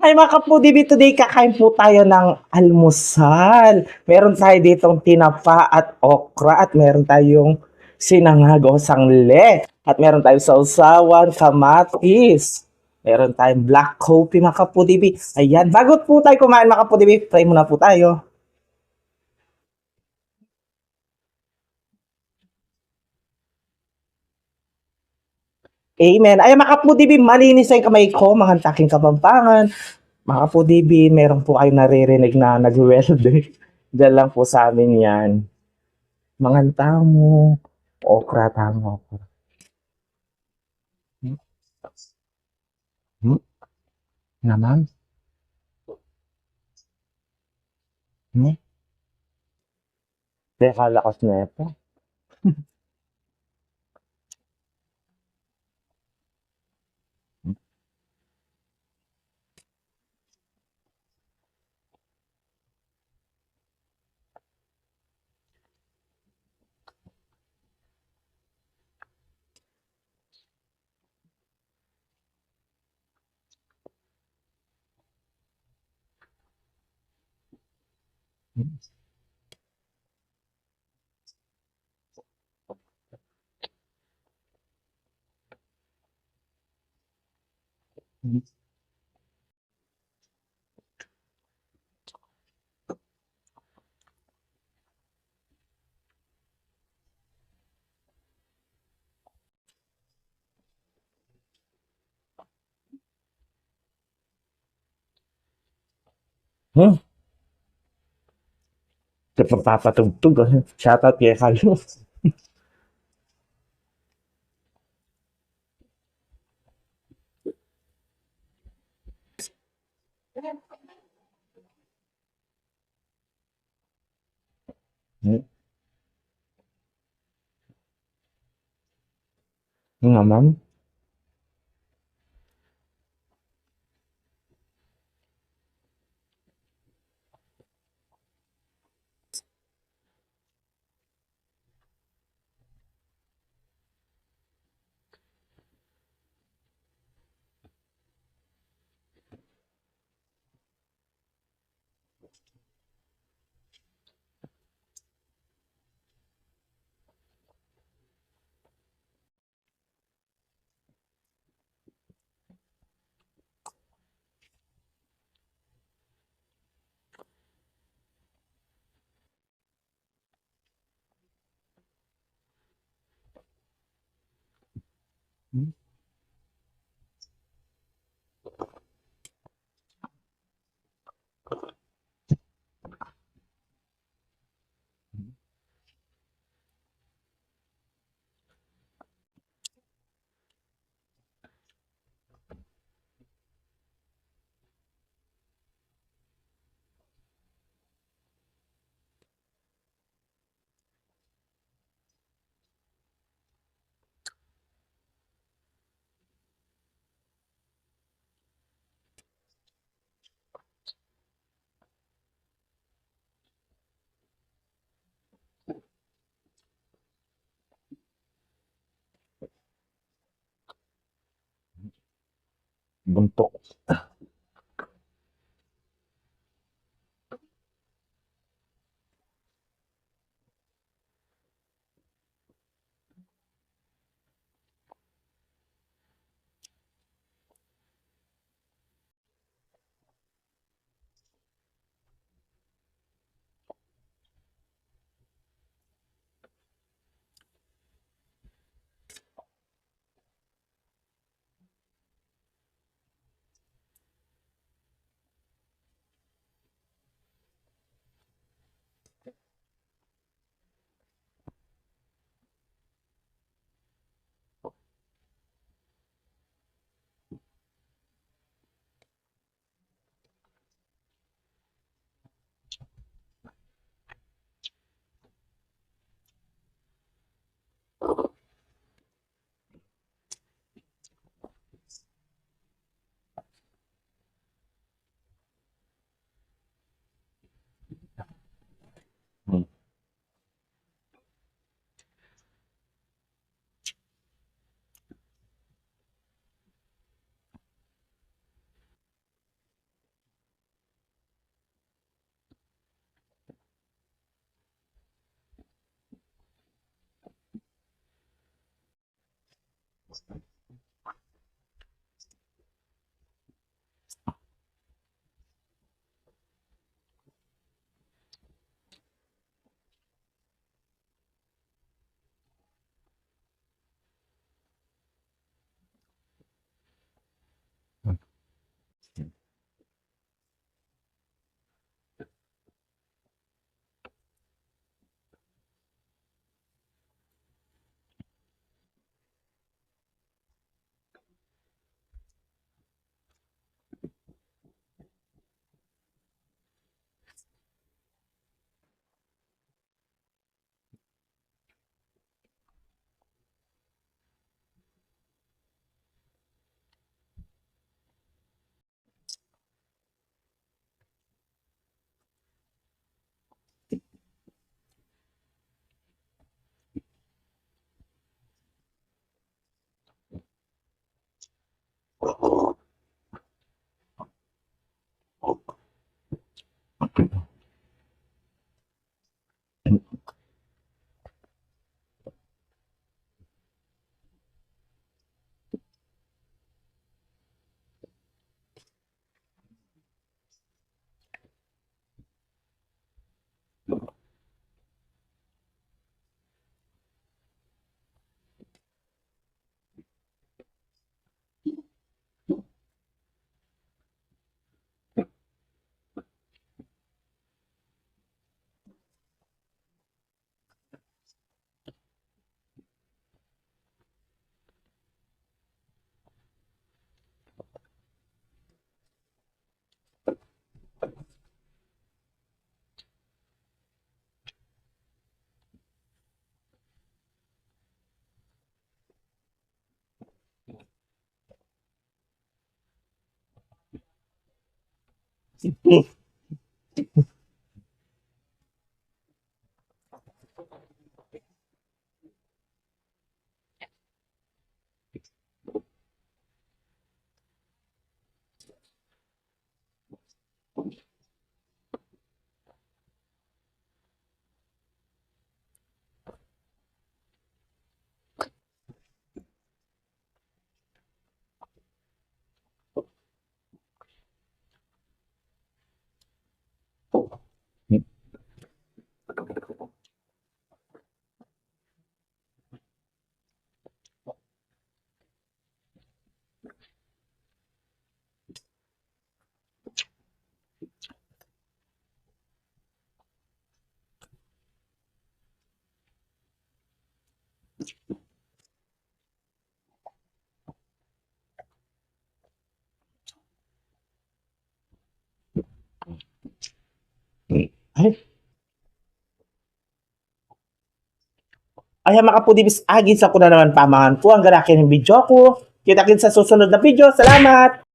Ay mga ka-foodie, today kakain po tayo ng almusal. Meron tayo ditong tinapa at okra at meron tayong sinangag o sangle. At meron tayong sausawan, kamatis. Meron tayong black coffee mga ka-foodie. Ayan, bago po tayo kumain mga ka-foodie, try muna po tayo. Amen. Ay mga ka-foodie, malinis ang kamay ko, mga taking kapampangan. Mga ka-foodie, meron po kayo naririnig na nag-weld. Diyan lang po sa amin yan. Mga tamo, okra, tamo, okra. Hmm? Hmm? Naman? Hmm? Teka, lakas na ito. Hmm? Ito papatugtog. Shoutout kay Kalu. Hmm? Naman? Hmm? Buntok. Ay, ayan mga pudibis, agis ako na naman pamahan ko. Ang ganakin ng video ko. Kita-kits sa susunod na video. Salamat!